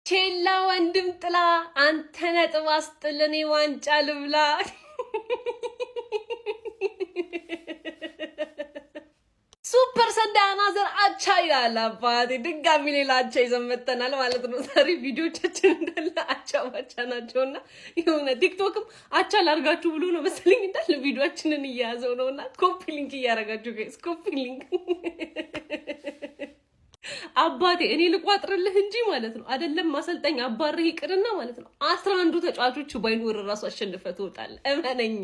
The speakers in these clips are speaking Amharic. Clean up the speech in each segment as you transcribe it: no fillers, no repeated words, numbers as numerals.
ቼላ ወንድም ጥላ አንተ ነጥብ አስጥልኔ ዋንጫ ልብላ። ሱፐር ሰንዳይ አናዘር አቻ ይላል አባቴ። ድጋሚ ሌላ አቻ ይዘን መጥተናል ማለት ነው። ዛሬ ቪዲዮቻችን እንዳለ አቻ ባቻ ናቸውና የሆነ ቲክቶክም አቻ ላርጋችሁ ብሎ ነው መሰለኝ እንዳለ ቪዲዮአችንን እያያዘው ነውና ኮፒ ሊንክ እያረጋችሁ ጋይስ፣ ኮፒ ሊንክ አባቴ እኔ ልቋጥርልህ እንጂ ማለት ነው አይደለም ማሰልጠኛ አባርህ ይቅርና ማለት ነው 11 ተጫዋቾች ባይኖር ራሱ አሸንፈህ ትወጣለህ። እመነኝ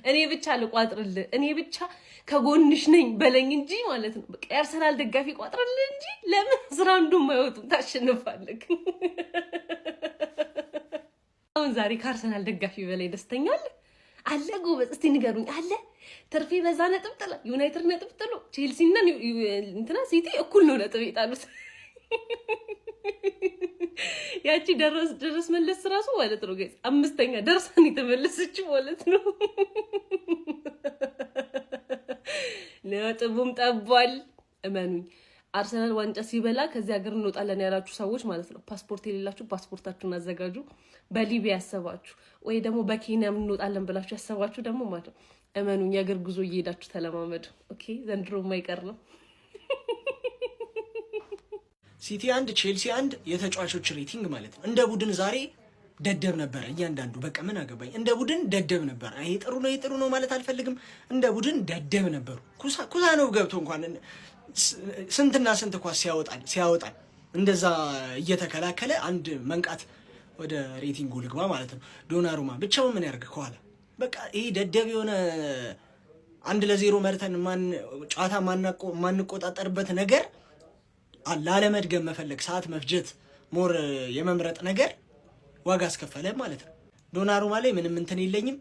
እኔ ብቻ ልቋጥርልህ፣ እኔ ብቻ ከጎንሽ ነኝ በለኝ እንጂ ማለት ነው። በቃ የአርሰናል ደጋፊ ቋጥርልህ እንጂ ለምን 11 የማይወጡም ታሸንፋለህ። አሁን ዛሬ ከአርሰናል ደጋፊ በላይ ደስተኛ አለ ጎበዝ? እስቲ ንገሩኝ አለ? ትርፌ በዛ ነጥብ ጥላ ዩናይትድ ነጥብ ጥሎ ቼልሲ እና እንትና ሲቲ እኩል ነው ነጥብ የጣሉት። ያቺ ደረስ መለስ ራሱ ማለት ነው ጋይስ 5ኛ ደርሳን የተመለሰችው ማለት ነው። ነጥቡም ጠቧል። እመኑኝ አርሰናል ዋንጫ ሲበላ ከዚህ ሀገር እንወጣለን ያላችሁ ሰዎች ማለት ነው ፓስፖርት የሌላችሁ ፓስፖርታችሁን አዘጋጁ። በሊቢያ ያሰባችሁ ወይ ደግሞ በኬንያ እንወጣለን ብላችሁ ያሰባችሁ ደግሞ ማለት ነው እመኑኝ የእግር ጉዞ እየሄዳችሁ ተለማመዱ። ኦኬ ዘንድሮ የማይቀር ነው። ሲቲ 1 ቼልሲ 1 የተጫዋቾች ሬቲንግ ማለት ነው። እንደ ቡድን ዛሬ ደደብ ነበር እያንዳንዱ። በቃ ምን አገባኝ፣ እንደ ቡድን ደደብ ነበር። ይሄ ጥሩ ነው ማለት አልፈልግም። እንደ ቡድን ደደብ ነበሩ። ኩሳ ነው ገብቶ እንኳን ስንትና ስንት ኳስ ሲያወጣል እንደዛ እየተከላከለ አንድ መንቃት ወደ ሬቲንጉ ልግባ ማለት ነው። ዶናሩማ ብቻው ምን ያርግ ከኋላ በቃ ይሄ ደደብ የሆነ 1-0 መርተን ጨዋታ ማንቆጣጠርበት ነገር ላለመድገም መፈለግ፣ ሰዓት መፍጀት፣ ሞር የመምረጥ ነገር ዋጋ አስከፈለ ማለት ነው። ዶናሩማ ላይ ምንም እንትን የለኝም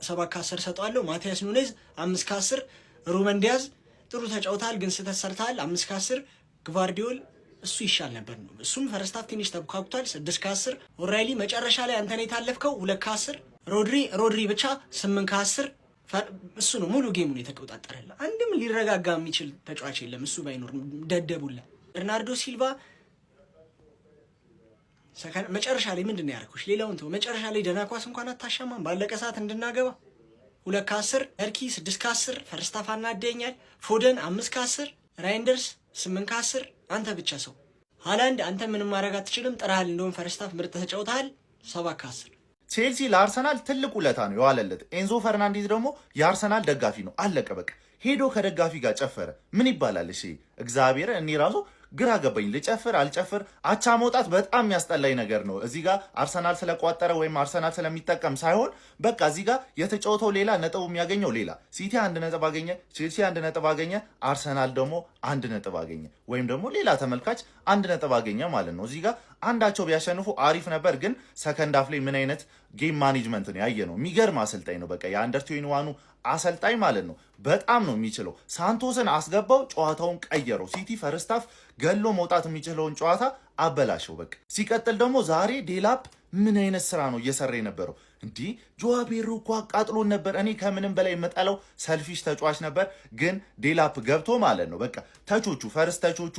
7/10 ሰጠዋለሁ። ማቲያስ ኑኔዝ 5/10። ሩበን ዲያዝ ጥሩ ተጫውታል ግን ስህተት ሰርታል 5/10። ግቫርዲዮል እሱ ይሻል ነበር ነው። እሱም ፈርስት ሃፍ ትንሽ ተብካክቷል 6/10። ኦራይሊ መጨረሻ ላይ አንተ ነው የታለፍከው 2/10። ሮድሪ ብቻ 8/10። እሱ ነው ሙሉ ጌሙን የተቆጣጠረለ። አንድም ሊረጋጋ የሚችል ተጫዋች የለም እሱ ባይኖር ደደቡላ። በርናርዶ ሲልቫ መጨረሻ ላይ ምንድነው ያደረኩሽ? ሌላውን ተው። መጨረሻ ላይ ደህና ኳስ እንኳን አታሻማም ባለቀ ሰዓት እንድናገባ 2/10። እርኪ 6/10 ፈርስት ሃፍ አናደኛል። ፎደን 5/10። ራይንደርስ 8/10። አንተ ብቻ ሰው ሃላንድ አንተ ምንም ማድረግ አትችልም ጥራሃል። እንደውም ፈርስት ሃፍ ምርጥ ተጫውተሃል 7/10። ቼልሲ ለአርሰናል ትልቅ ውለታ ነው የዋለለት። ኤንዞ ፈርናንዴዝ ደግሞ የአርሰናል ደጋፊ ነው። አለቀ በቃ። ሄዶ ከደጋፊ ጋር ጨፈረ። ምን ይባላል? እሺ እግዚአብሔር እኔ ራሱ ግራ ገባኝ። ልጨፍር አልጨፍር አቻ መውጣት በጣም የሚያስጠላኝ ነገር ነው። እዚህ ጋር አርሰናል ስለቋጠረ ወይም አርሰናል ስለሚጠቀም ሳይሆን በቃ እዚህ ጋር የተጫወተው ሌላ ነጥቡ የሚያገኘው ሌላ። ሲቲ 1 ነጥብ አገኘ፣ ቼልሲ 1 ነጥብ አገኘ፣ አርሰናል ደግሞ 1 ነጥብ አገኘ፣ ወይም ደግሞ ሌላ ተመልካች 1 ነጥብ አገኘ ማለት ነው። እዚህ ጋር አንዳቸው ቢያሸንፉ አሪፍ ነበር፣ ግን ሰከንድ ሃፍ ላይ ምን አይነት ጌም ማኔጅመንት ነው ያየ ነው። የሚገርም አሰልጣኝ ነው። በቃ የአንደር 21 አሰልጣኝ ማለት ነው። በጣም ነው የሚችለው። ሳንቶስን አስገባው፣ ጨዋታውን ቀየረው። ሲቲ ፈርስት ሃፍ ገሎ መውጣት የሚችለውን ጨዋታ አበላሸው በቃ። ሲቀጥል ደግሞ ዛሬ ዴላፕ ምን አይነት ስራ ነው እየሰራ የነበረው? እንዲህ ጆዋ ፔድሮ እኮ አቃጥሎን ነበር። እኔ ከምንም በላይ የምጠላው ሰልፊሽ ተጫዋች ነበር፣ ግን ዴላፕ ገብቶ ማለት ነው በቃ ተቾቹ ፈርስት ተቾቹ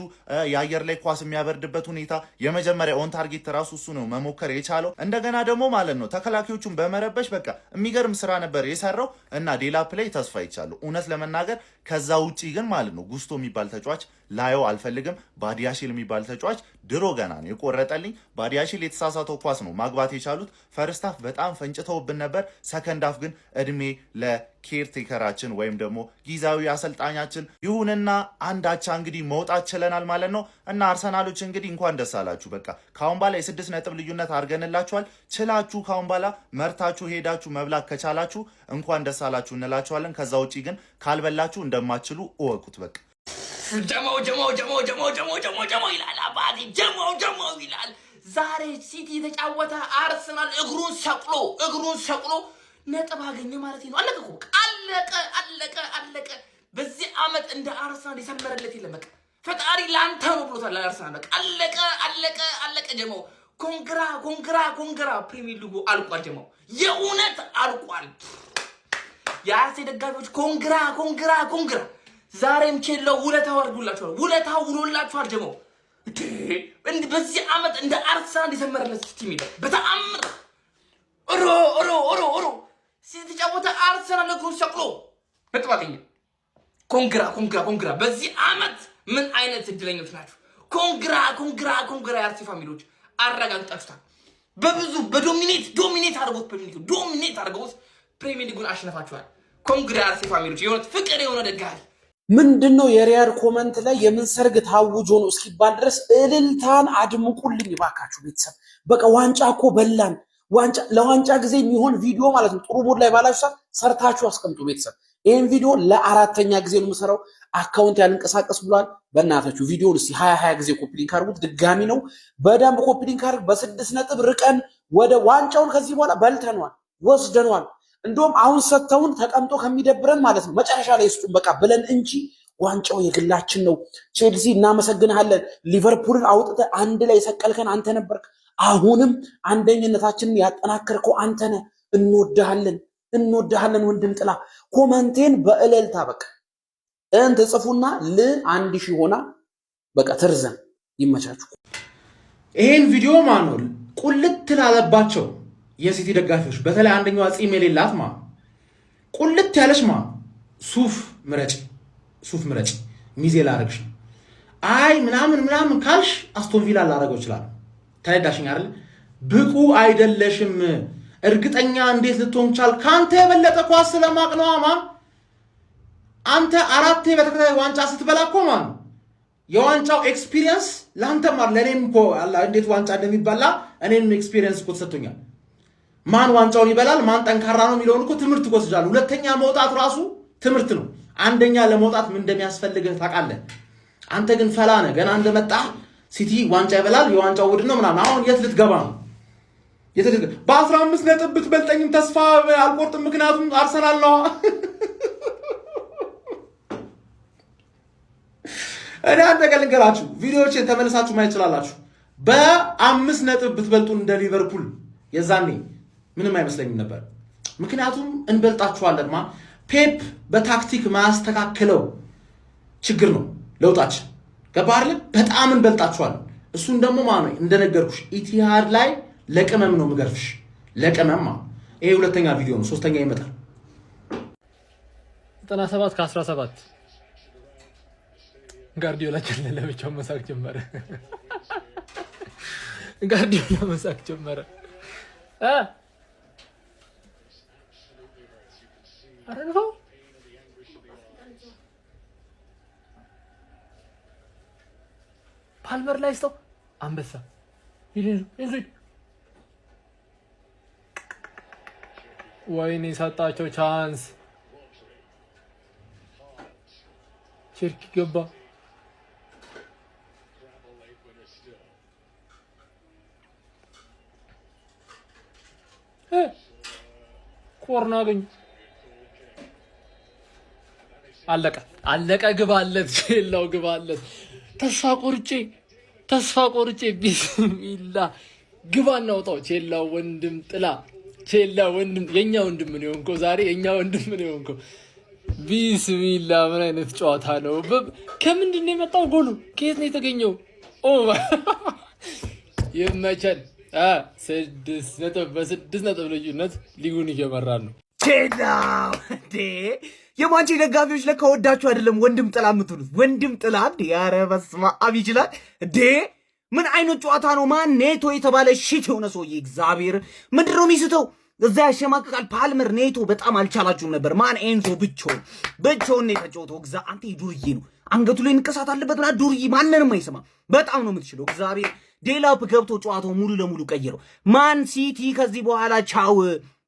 የአየር ላይ ኳስ የሚያበርድበት ሁኔታ የመጀመሪያ ኦን ታርጌት ራሱ እሱ ነው መሞከር የቻለው። እንደገና ደግሞ ማለት ነው ተከላካዮቹን በመረበሽ በቃ የሚገርም ስራ ነበር የሰራው እና ዴላፕ ላይ ተስፋ ይቻለሁ እውነት ለመናገር። ከዛ ውጪ ግን ማለት ነው ጉስቶ የሚባል ተጫዋች ላየው አልፈልግም። ባዲያሺል የሚባል ተጫዋች ድሮ ገና ነው የቆረጠልኝ። ባዲያሺል የተሳሳተው ኳስ ነው ማግባት የቻሉት። ፈርስት ሃፍ በጣም ፈንጭተውብን ነበር። ሰከንድ ሃፍ ግን እድሜ ለኬርቴከራችን ወይም ደግሞ ጊዜያዊ አሰልጣኛችን ይሁንና አንዳቻ እንግዲህ መውጣት ችለናል ማለት ነው። እና አርሰናሎች እንግዲህ እንኳን ደስ አላችሁ። በቃ ካሁን በኋላ የ6 ነጥብ ልዩነት አድርገንላችኋል። ችላችሁ ካሁን በኋላ መርታችሁ ሄዳችሁ መብላት ከቻላችሁ እንኳን ደስ አላችሁ እንላችኋለን። ከዛ ውጪ ግን ካልበላችሁ እንደማትችሉ እወቁት በቃ። ጀማው ይላል አባቴ ጀማው ይላል። ዛሬ ሲቲ የተጫወተ አርሰናል እግሩን ሰቅሎ ነጥብ አገኘ ማለት ነው። አለቀ እኮ አለቀ። በዚህ አመት እንደ አርሰናል የሰመረለት የለም። በቃ ፈጣሪ ላንተ ነው ብሎታል አርሰናል። በቃ አለቀ። ጀማው ኮንግራ ፕሪሚየር ሊጉ አልቋል። ጀማው የእውነት አልቋል። የአርሴ ደጋፊዎች ኮንግራ ዛሬም ቼለው ውለታው ውሎላችኋል ጀማው እንዴ በዚህ አመት እንደ አርሰናል የዘመረለት ቲም ይላል በተአምር ኦሮ ሲተጫወተ አርሰናል እግሩን ሰቅሎ ነጥባተኛ ኮንግራ በዚህ አመት ምን አይነት እድለኞች ናችሁ ኮንግራ የአርሲ ፋሚሊዎች አረጋግጣችኋል በብዙ ዶሚኔት አድርገውት ፕሪሚየር ሊጉን አሸነፋችኋል ኮንግራ የአርሲ ፋሚሊዎች የሆነ ፍቅር የሆነ ደጋፊ ምንድነው የሪያል ኮመንት ላይ የምን ሰርግ ታውጆ ነው እስኪባል ድረስ እልልታን አድምቁልኝ ባካችሁ ቤተሰብ በቃ ዋንጫ እኮ በላን ለዋንጫ ጊዜ የሚሆን ቪዲዮ ማለት ነው ጥሩ ሙድ ላይ ባላችሁ ሰርታችሁ አስቀምጡ ቤተሰብ ይሄን ቪዲዮ ለአራተኛ ጊዜ ነው የምሰራው አካውንት ያልንቀሳቀስ ብሏል በእናታችሁ ቪዲዮውን እስቲ 20 ጊዜ ኮፒ ሊንክ አድርጉት ድጋሚ ነው በደንብ ኮፒ ሊንክ አድርግ በ6 ነጥብ ርቀን ወደ ዋንጫውን ከዚህ በኋላ በልተናል ወስደናል እንደውም አሁን ሰተውን ተቀምጦ ከሚደብረን ማለት ነው መጨረሻ ላይ ይስጡን በቃ ብለን እንጂ ዋንጫው የግላችን ነው ቼልሲ እናመሰግናለን ሊቨርፑልን አውጥተ አንድ ላይ ሰቀልከን አንተ ነበርክ አሁንም አንደኝነታችንን ያጠናከርከው አንተ ነህ እንወድሃለን ወንድም ጥላ ኮመንቴን በእልልታ በቃ እንት ጽፉና ለ1000 ሆና በቃ ትርዘን ይመቻችሁ ይሄን ቪዲዮ ማኑል ቁልት ላለባቸው የሲቲ ደጋፊዎች በተለይ አንደኛው ጺም የሌላት ቁልት ያለሽ ሱፍ ምረጭ ሚዜ ላረግሽ አይ ምናምን ካልሽ አስቶን ቪላ ላረገው ይችላል ተረዳሽኝ አይደል ብቁ አይደለሽም እርግጠኛ እንዴት ልትሆን ቻል ካንተ የበለጠ ኳስ ስለማቅ ነው አንተ 4 በተከታታይ ዋንጫ ስትበላ እኮ የዋንጫው ኤክስፒሪየንስ ላንተ ለኔም እኮ አላህ እንዴት ዋንጫ እንደሚበላ እኔም ኤክስፒሪየንስ እኮ ተሰጥቶኛል ማን ዋንጫውን ይበላል ማን ጠንካራ ነው የሚለውን እኮ ትምህርት ወስጃለሁ ሁለተኛ መውጣት ራሱ ትምህርት ነው አንደኛ ለመውጣት ምን እንደሚያስፈልግህ ታውቃለህ አንተ ግን ፈላነ ገና እንደመጣ ሲቲ ዋንጫ ይበላል የዋንጫው ውድድር ነው ምናምን አሁን የት ልትገባ ነው በ15 ነጥብ ብትበልጠኝም ተስፋ አልቆርጥም ምክንያቱም አርሰናል ነው እኔ አንተ ልንገራችሁ ቪዲዮዎችን ተመልሳችሁ ማየት ይችላልላችሁ በ5 ነጥብ ብትበልጡ እንደ ሊቨርፑል የዛኔ ምንም አይመስለኝም ነበር ምክንያቱም እንበልጣችኋለን ፔፕ በታክቲክ ማስተካከለው ችግር ነው ለውጣችን ገባርል በጣም እንበልጣችኋለን እሱን ደግሞ እንደነገርኩሽ ኢቲሃድ ላይ ለቀመም ነው ምገርፍሽ ለቀመም ይሄ ሁለተኛ ቪዲዮ ነው ሶስተኛ ይመጣል 97 ከ17 ጋርዲዮላ ለብቻው መሳቅ ጀመረ አረንፎ ፓልመር ላይ ስቶ አንበሳ ይሄ ወይኔ ሰጣቸው ቻንስ ቸርኪ ገባ ኮርና ገኝ አለቀ ግባለት ቼላው ግባለት ተስፋ ቆርጬ ቢስሚላ ግባ እናውጣው ቼላው ወንድም ጥላ ቼላ ወንድም የኛ ወንድም ነው እንኮ ዛሬ የኛ ወንድም ነው እንኮ ቢስሚላ ምን አይነት ጨዋታ ነው ከምንድን ነው የመጣው ጎሉ ከየት ነው የተገኘው ይመቸን 6 ነጥብ ልዩነት ሊጉን እየመራን ነው ቼላው እንዴ የማንቼ ደጋፊዎች ለካ ወዳችሁ አይደለም ወንድም ጥላ የምትሉት ወንድም ጥላ እንዴ ኧረ በስመ አብ ይችላል እንዴ ምን አይነት ጨዋታ ነው ኔቶ የተባለ ሽት የሆነ ሰውዬ እግዚአብሔር ምንድን ነው የሚስተው እዛ ያሸማቅቃል ፓልመር ኔቶ በጣም አልቻላችሁም ነበር ኤንዞ ብቻውን ነው የተጫወተው አንተ ዱርዬ ነው አንገቱ ላይ ንቀሳት አለበት ዱርዬ ማንንም አይሰማ በጣም ነው የምትችለው እግዚአብሔር ዴላፕ ገብቶ ጨዋታው ሙሉ ለሙሉ ቀይረው ማን ሲቲ ከዚህ በኋላ ቻው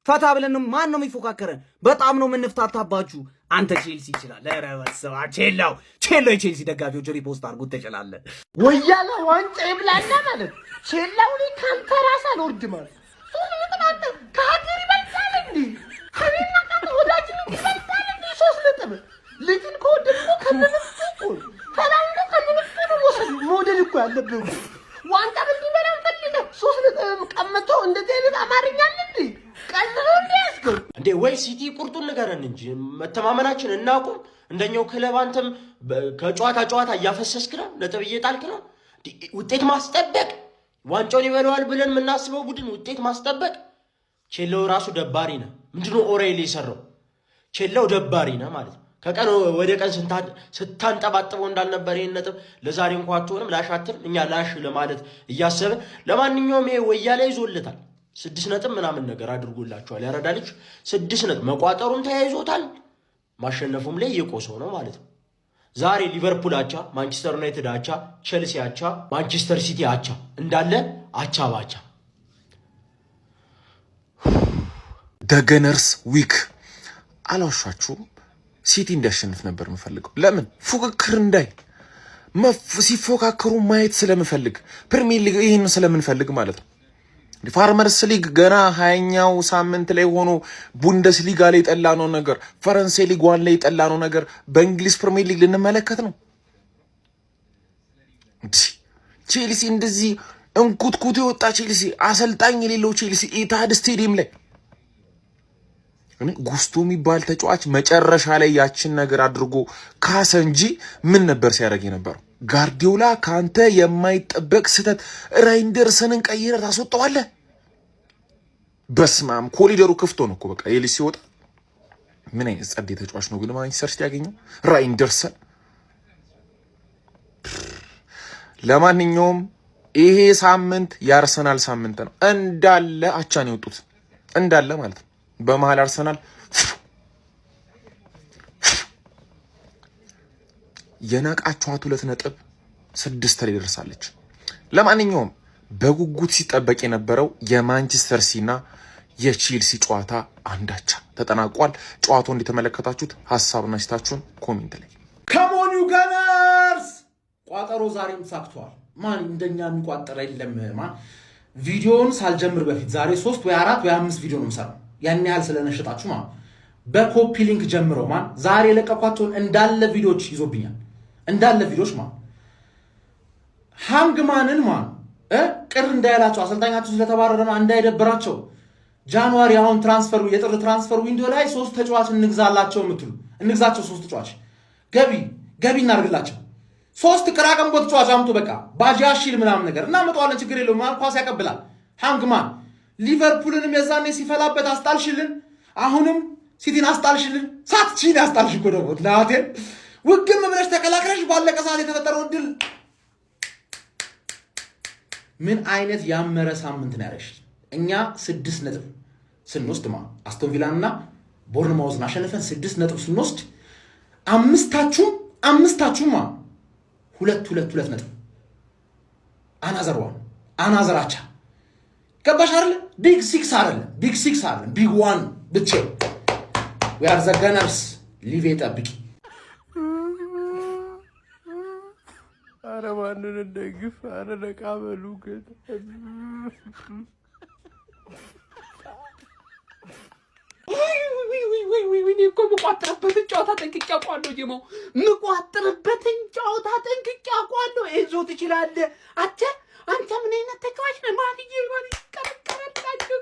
ፈታ ብለን ማን ነው የሚፎካከረን በጣም ነው የምንፍታታባችሁ አንተ ቼልሲ ይችላል ኧረ በስመ አብ ቼላው የቼልሲ ደጋፊዎች ሪፖስት አድርጉት ተጨላለ ወያላ ዋንጫ ይብላና ማለት ቼላው ላይ ካንተ ራስ አልወርድ ማለት ከሀገር ይበልጣል እንዴ ከኔና ካንተ ወዳጅን ይበልጣል እንዴ 3 ነጥብ ልጅን ከወደድኩ ከነፍኩ ተላልቶ ከነፍኩ ወሰድ ሞዴል እኮ ያለብህ ዋንጫ እንዲበላ ፈልገ 3 ነጥብ ቀመቶ እንደዚህ አይነት አማርኛ አለ እንዴ ቀልሎ እንዲያስገው እንዴ ወይ ሲቲ ቁርጡን ንገረን እንጂ መተማመናችን እናቁም እንደኛው ክለብ አንተም ከጨዋታ እያፈሰስክ ነው ነጥብ እየጣልክ ነው ውጤት ማስጠበቅ ዋንጫውን ይበለዋል ብለን የምናስበው ቡድን ውጤት ማስጠበቅ። ቼላው ራሱ ደባሪ ነው። ምንድነው ኦሬሊ የሰራው? ቼላው ደባሪ ነው ማለት ነው። ከቀን ወደ ቀን ስታንጠባጥበው እንዳልነበር ይሄን ነጥብ ለዛሬ እንኳን አትሆንም ላሻትም እኛ ላሽ ለማለት እያሰብን ለማንኛውም ይሄ ወያላ ይዞልታል 6 ነጥብ ምናምን ነገር አድርጎላችኋል። ያረዳ ልጅ 6 ነጥብ መቋጠሩን ተያይዞታል። ማሸነፉም ላይ እየቆሰው ነው ማለት ነው። ዛሬ ሊቨርፑል አቻ፣ ማንቸስተር ዩናይትድ አቻ፣ ቼልሲ አቻ፣ ማንቸስተር ሲቲ አቻ እንዳለ አቻ ባቻ። ደገነርስ ዊክ አላሻችሁም። ሲቲ እንዲያሸንፍ ነበር የምፈልገው። ለምን ፉክክር እንዳይ ሲፎካከሩ ማየት ስለምፈልግ ፕሪሚየር ሊግ ይህን ስለምንፈልግ ማለት ነው። ፋርመርስ ሊግ ገና 20ኛው ሳምንት ላይ ሆኖ ቡንደስሊጋ ላይ የጠላነው ነገር፣ ፈረንሳይ ሊግ 1 ላይ የጠላነው ነገር በእንግሊዝ ፕሪሚየር ሊግ ልንመለከት ነው። ቼልሲ እንደዚህ እንኩትኩት የወጣ ቼልሲ፣ አሰልጣኝ የሌለው ቼልሲ ኢታድ ስቴዲየም ላይ ጉስቶ የሚባል ተጫዋች መጨረሻ ላይ ያችን ነገር አድርጎ ካሰ እንጂ ምን ነበር ሲያደርግ የነበረው? ጋርዲዮላ ካንተ የማይጠበቅ ስህተት ራይንደርሰንን ቀይረ ታስወጣዋለህ። በስማም ኮሊደሩ ክፍቶ ነው እኮ በቃ የልጅ ሲወጣ ምን አይነት ጸዴ ተጫዋች ነው ግን ማንቸስተር ሲቲ ያገኘው ራይንደርሰን። ለማንኛውም ይሄ ሳምንት የአርሰናል ሳምንት ነው። እንዳለ አቻን የወጡት እንዳለ ማለት ነው። በመሃል አርሰናል የናቃቸዋት 2.6 ላይ ደርሳለች። ለማንኛውም በጉጉት ሲጠበቅ የነበረው የማንቸስተር ሲቲና የቼልሲ ጨዋታ አንዳቻ ተጠናቋል። ጨዋታው እንደተመለከታችሁት ሐሳብና አስተያየታችሁን ኮሜንት ላይ ከሞን ዩ ጋነርስ ቋጠሮ ዛሬም ሳክቷል። ማን እንደኛ የሚቋጠር የለም። ማን ቪዲዮውን ሳልጀምር በፊት ዛሬ 3 ወይ 4 ወይ 5 ቪዲዮ ነው የምሰራው። ያን ያህል ስለነሽጣችሁ ማን በኮፒ ሊንክ ጀምረው ማን ዛሬ የለቀኳቸውን እንዳለ ቪዲዮዎች ይዞብኛል። እንዳለ ቪዲዮዎች ማን ሃንግማንን ማን ቅር እንዳይላቸው አሰልጣኛቸው ስለተባረረ እንዳይደብራቸው ጃንዋሪ አሁን ትራንስፈሩ የጥር ትራንስፈር ዊንዶው ላይ 3 ተጫዋች እንግዛላቸው የምትሉ እንግዛቸው 3 ተጫዋች ገቢ እናርግላቸው 3 ቅራቀምቦ ተጫዋች አምጡ። በቃ ባጃሺል ምናምን ነገር እናመጣዋለን። ችግር የለውም። ማን ኳስ ያቀብላል። ሃንግማን ሊቨርፑልንም የዛኔ ሲፈላበት አስጣልሽልን። አሁንም ሲቲን አስጣልሽልን። ሳትቺን አስጣልሽ እኮ ደግሞ ለአቴን ውግም ብለሽ ተከላክለሽ ባለቀ ሰዓት የተፈጠረው ድል ምን አይነት ያመረ ሳምንት ነው ያለሽ። እኛ 6 ነጥብ ስንወስድ አስቶን ቪላንና ቦርንማውዝን አሸንፈን 6 ነጥብ ስንወስድ አምስታችሁም 2 ነጥብ አናዘራቻ ገባሽ አይደል? ቢግ 6 አይደለም ቢግ 1 ብቻ we are the gunners ሊቭ ጠብቂ። አረ ማንን እንደግፍ አረ ነቃበሉ ግን እኮ የምቋጥርበትን ጨዋታ ጠንቅቄ አውቃለሁ። ጀማው የምቋጥርበትን ጨዋታ ጠንቅቄ አውቃለሁ። እዞ ትችላለህ አንተ ምን አይነት ተጫዋች ነህ? ማንዬ ቀረቀረላቸው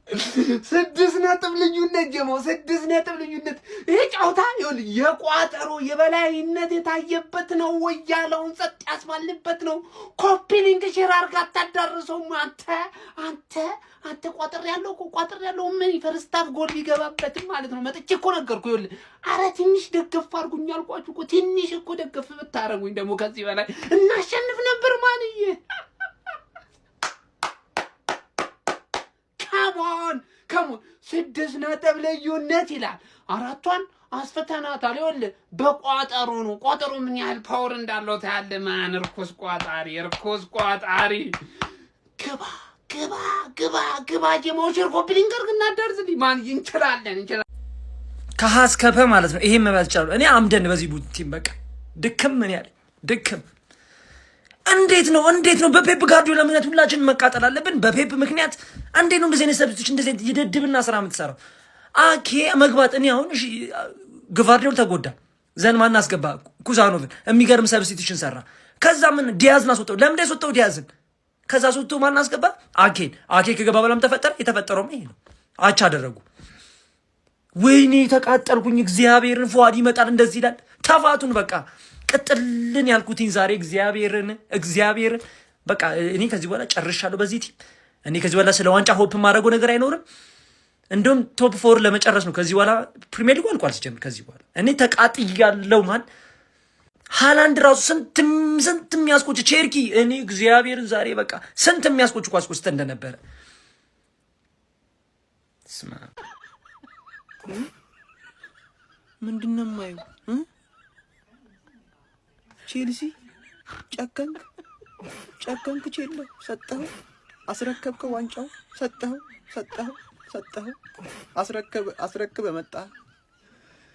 6 ነጥብ ልዩነት ጀማው 6 ነጥብ ልዩነት። ይሄ ጨዋታ ይኸውልህ የቋጠሮ የበላይነት የታየበት ነው። ወያለውን ጸጥ ያስባልበት ነው። ኮፒ ሊንክ ሼር አድርጋ አታዳርሰውም። አንተ ቋጥር ያለው ምን ፈርስት ሃፍ ጎል ቢገባበትም ማለት ነው። መጥቼ እኮ ነገርኩ። ይኸውልህ አረ ትንሽ ደገፍ አድርጉኝ አልኳችሁ እኮ። ትንሽ እኮ ደገፍ ብታረጉኝ ደግሞ ከዚህ በላይ እናሸንፍ ነበር ማንዬ። ከሞን 6 ነጥብ ልዩነት ይላል። 4ቷን አስፈተናታል። ይኸውልህ በቋጠሮ ነው። ቋጠሮ ምን ያህል ፓወር እንዳለው ታያለህ። ማን እርኩስ ቋጣሪ ግባ ጀማውሽር ኮፕሊንግ አድርግና ደርዝልኝ ማን እንችላለን ከሀስከፈ ማለት ነው። ይሄን መባል ይችላል። እኔ አምደን በዚህ ቡቲም በቃ ድክም ምን ያለ ድክም። እንዴት ነው በፔፕ ጋርዲዮላ ምክንያት ሁላችንን መቃጠል አለብን? በፔፕ ምክንያት እንዴት ነው እንደዚህ አይነት ሰብስቲቱሽን እንደዚህ የደድብና ስራ የምትሰራው? መግባት እኔ አሁን እሺ ግቫርዲዮል ተጎዳ ዘን ማን አስገባ? ኩዛኖቭን የሚገርም ሰብስቲቱሽን ሰራ። ከዛ ምን ዲያዝን አስወጣው። ለምን ያስወጣው ዲያዝን? ከዛ ሶቶ ማን አስገባ? አኬ ከገባ በላም ተፈጠረ። የተፈጠረው ይሄ ነው። አቻ አደረጉ። ወይኔ ተቃጠልኩኝ። እግዚአብሔርን ፏድ ይመጣል እንደዚህ ይላል። ተፋቱን በቃ ቅጥልን ያልኩትኝ ዛሬ እግዚአብሔርን በቃ እኔ ከዚህ በኋላ ጨርሻለሁ በዚህ ቲም። እኔ ከዚህ በኋላ ስለ ዋንጫ ሆፕ ማድረገው ነገር አይኖርም። እንደውም ቶፕ 4 ለመጨረስ ነው ከዚህ በኋላ። ፕሪሚየር ሊጉ አልቋል ሲጀምር ከዚህ በኋላ እኔ ተቃጥያለሁ። ማን ሃላንድ ራሱ ስንት የሚያስቆጭ ቼርኪ እኔ እግዚአብሔርን ዛሬ በቃ ስንት የሚያስቆጭ ኳስ ኮስተ እንደነበረ ስማ ምንድነው የማየው? ቼልሲ ጨከንክ ቼሎ ሰጠኸው፣ አስረከብከው፣ ዋንጫው ሰጠኸው፣ አስረክበ መጣ።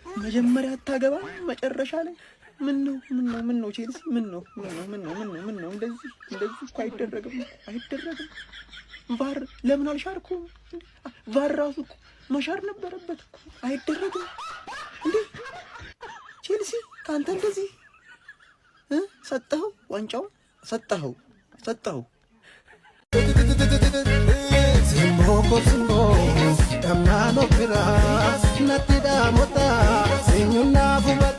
መጀመሪያ አታገባ መጨረሻ ላይ ምን ነው ቼልሲ ምን ነው እንደዚህ እኮ አይደረግም። ቫር ለምን አልሻርኩም? ቫር ራሱ እኮ መሻር ነበረበት እኮ አይደረግም እንዴ ቼልሲ ካንተ እንደዚህ ሰጠኸው፣ ዋንጫውን ሰጠኸው Simbo, Tamano Pira, Natida Mota, Sinyuna Buba.